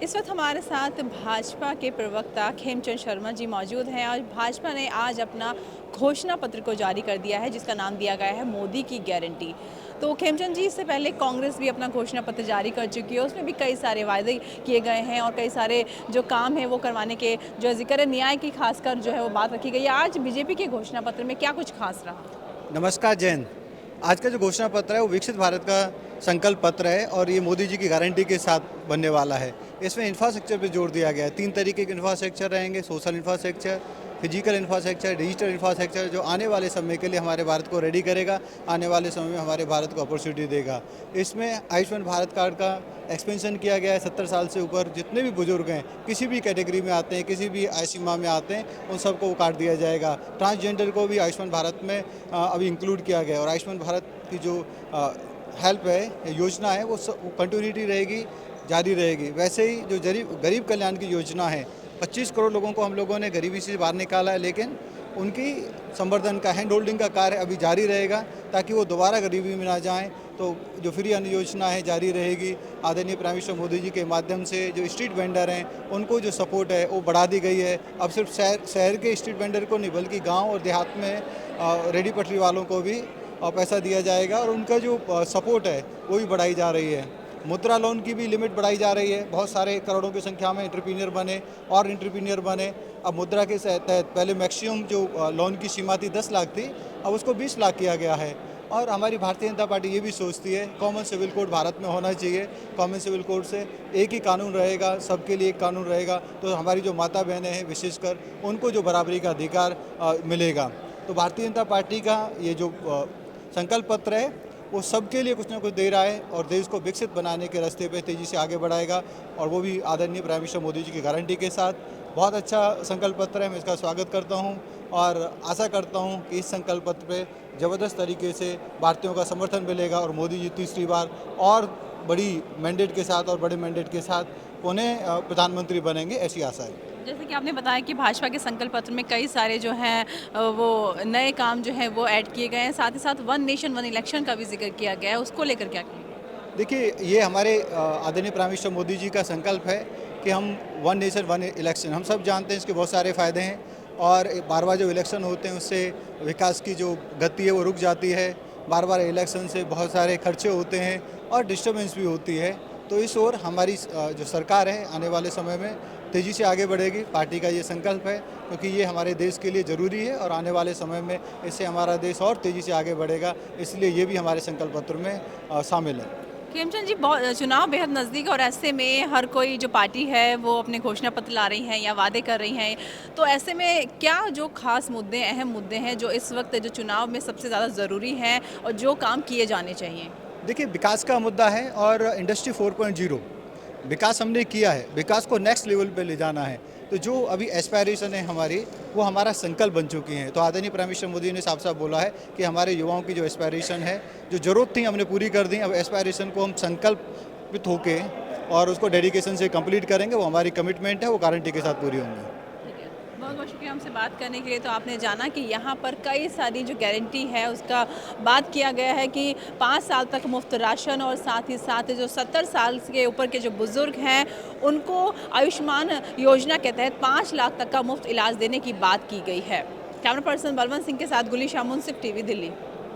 इस वक्त हमारे साथ भाजपा के प्रवक्ता खेमचंद शर्मा जी मौजूद हैं और भाजपा ने आज अपना घोषणा पत्र को जारी कर दिया है जिसका नाम दिया गया है मोदी की गारंटी। तो खेमचंद जी, इससे पहले कांग्रेस भी अपना घोषणा पत्र जारी कर चुकी है, उसमें भी कई सारे वायदे किए गए हैं और कई सारे जो काम है वो करवाने के जो जिक्र है न्याय की खासकर जो है वो बात रखी गई है। आज बीजेपी के घोषणा पत्र में क्या कुछ खास रहा? नमस्कार जैन। आज का जो घोषणा पत्र है वो विकसित भारत का संकल्प पत्र है और ये मोदी जी की गारंटी के साथ बनने वाला है। इसमें इंफ्रास्ट्रक्चर पे जोर दिया गया है। 3 तरीके के इंफ्रास्ट्रक्चर रहेंगे: social infrastructure, physical infrastructure, digital infrastructure, जो आने वाले समय के लिए हमारे भारत को रेडी करेगा, आने वाले समय में हमारे भारत को अपॉर्चुनिटी देगा। इसमें आयुष्मान भारत कार्ड का एक्सपेंशन किया गया है। 70 साल से ऊपर जितने भी बुजुर्ग हैं, किसी भी कैटेगरी में आते हैं, किसी भी आय सीमा में आते हैं, उन सबको वो कार्ड दिया जाएगा। ट्रांसजेंडर को भी आयुष्मान भारत में अभी इंक्लूड किया गया है और आयुष्मान भारत की जो हेल्प है, योजना है, वो कंटिन्यूटी रहेगी, जारी रहेगी। वैसे ही जो गरीब कल्याण की योजना है, 25 करोड़ लोगों को हम लोगों ने गरीबी से बाहर निकाला है, लेकिन उनकी संवर्धन का, हैंड होल्डिंग का कार्य अभी जारी रहेगा ताकि वो दोबारा गरीबी में ना जाएं। तो जो फ्री अन्न योजना है जारी रहेगी। आदरणीय प्राइम मिनिस्टर मोदी जी के माध्यम से जो स्ट्रीट वेंडर हैं उनको जो सपोर्ट है वो बढ़ा दी गई है। अब सिर्फ शहर के स्ट्रीट वेंडर को नहीं बल्कि गाँव और देहात में रेडी पटरी वालों को भी पैसा दिया जाएगा और उनका जो सपोर्ट है वो भी बढ़ाई जा रही है। मुद्रा लोन की भी लिमिट बढ़ाई जा रही है। बहुत सारे करोड़ों की संख्या में एंटरप्रेन्योर बने। अब मुद्रा के तहत पहले मैक्सिमम जो लोन की सीमा थी 10 लाख थी, अब उसको 20 लाख किया गया है। और हमारी भारतीय जनता पार्टी ये भी सोचती है कॉमन सिविल कोड भारत में होना चाहिए। कॉमन सिविल कोड से एक ही कानून रहेगा, सबके लिए एक कानून रहेगा, तो हमारी जो माता बहनें हैं विशेषकर उनको जो बराबरी का अधिकार मिलेगा। तो भारतीय जनता पार्टी का ये जो संकल्प पत्र है वो सबके लिए कुछ ना कुछ दे रहा है और देश को विकसित बनाने के रास्ते पे तेज़ी से आगे बढ़ाएगा, और वो भी आदरणीय प्राइम मिनिस्टर मोदी जी की गारंटी के साथ। बहुत अच्छा संकल्प पत्र है, मैं इसका स्वागत करता हूं और आशा करता हूं कि इस संकल्प पत्र पे ज़बरदस्त तरीके से भारतीयों का समर्थन मिलेगा और मोदी जी तीसरी बार और बड़ी मैंडेट के साथ और बड़े मैंडेट के साथ पुनः प्रधानमंत्री बनेंगे, ऐसी आशा है। जैसे कि आपने बताया कि भाजपा के संकल्प पत्र में कई सारे जो हैं वो नए काम जो हैं वो ऐड किए गए हैं, साथ ही साथ वन नेशन वन इलेक्शन का भी जिक्र किया गया है, उसको लेकर क्या कहेंगे? देखिए, ये हमारे आदरणीय प्राइम मिनिस्टर मोदी जी का संकल्प है कि हम वन नेशन वन इलेक्शन, हम सब जानते हैं इसके बहुत सारे फ़ायदे हैं और बार बार जो इलेक्शन होते हैं उससे विकास की जो गति है वो रुक जाती है। बार बार इलेक्शन से बहुत सारे खर्चे होते हैं और डिस्टर्बेंस भी होती है। तो इस ओर हमारी जो सरकार है आने वाले समय में तेज़ी से आगे बढ़ेगी। पार्टी का ये संकल्प है क्योंकि ये हमारे देश के लिए ज़रूरी है और आने वाले समय में इससे हमारा देश और तेज़ी से आगे बढ़ेगा, इसलिए ये भी हमारे संकल्प पत्र में शामिल है। खेमचंद जी, बहुत चुनाव बेहद नज़दीक और ऐसे में हर कोई जो पार्टी है वो अपने घोषणा पत्र ला रही हैं या वादे कर रही हैं, तो ऐसे में क्या जो खास मुद्दे, अहम मुद्दे हैं जो इस वक्त जो चुनाव में सबसे ज़्यादा ज़रूरी हैं और जो काम किए जाने चाहिए? देखिए, विकास का मुद्दा है और इंडस्ट्री 4.0 विकास हमने किया है, विकास को नेक्स्ट लेवल पे ले जाना है। तो जो अभी एस्पायरेशन है हमारी, वो हमारा संकल्प बन चुकी हैं। तो आदरणीय प्राइम मिनिस्टर मोदी ने साफ साफ बोला है कि हमारे युवाओं की जो एस्पायरेशन है, जो ज़रूरत थी, हमने पूरी कर दी। अब एस्पायरेशन को हम संकल्पित होके और उसको डेडिकेशन से कंप्लीट करेंगे, वो हमारी कमिटमेंट है, वो गारंटी के साथ पूरी होंगी। बहुत बहुत शुक्रिया हमसे बात करने के लिए। तो आपने जाना कि यहाँ पर कई सारी जो गारंटी है उसका बात किया गया है कि 5 साल तक मुफ्त राशन और साथ ही साथ जो 70 साल के ऊपर के जो बुज़ुर्ग हैं उनको आयुष्मान योजना के तहत 5 लाख तक का मुफ्त इलाज देने की बात की गई है। कैमरा पर्सन बलवंत सिंह के साथ गुली शाह, मुंसिफ टीवी, दिल्ली।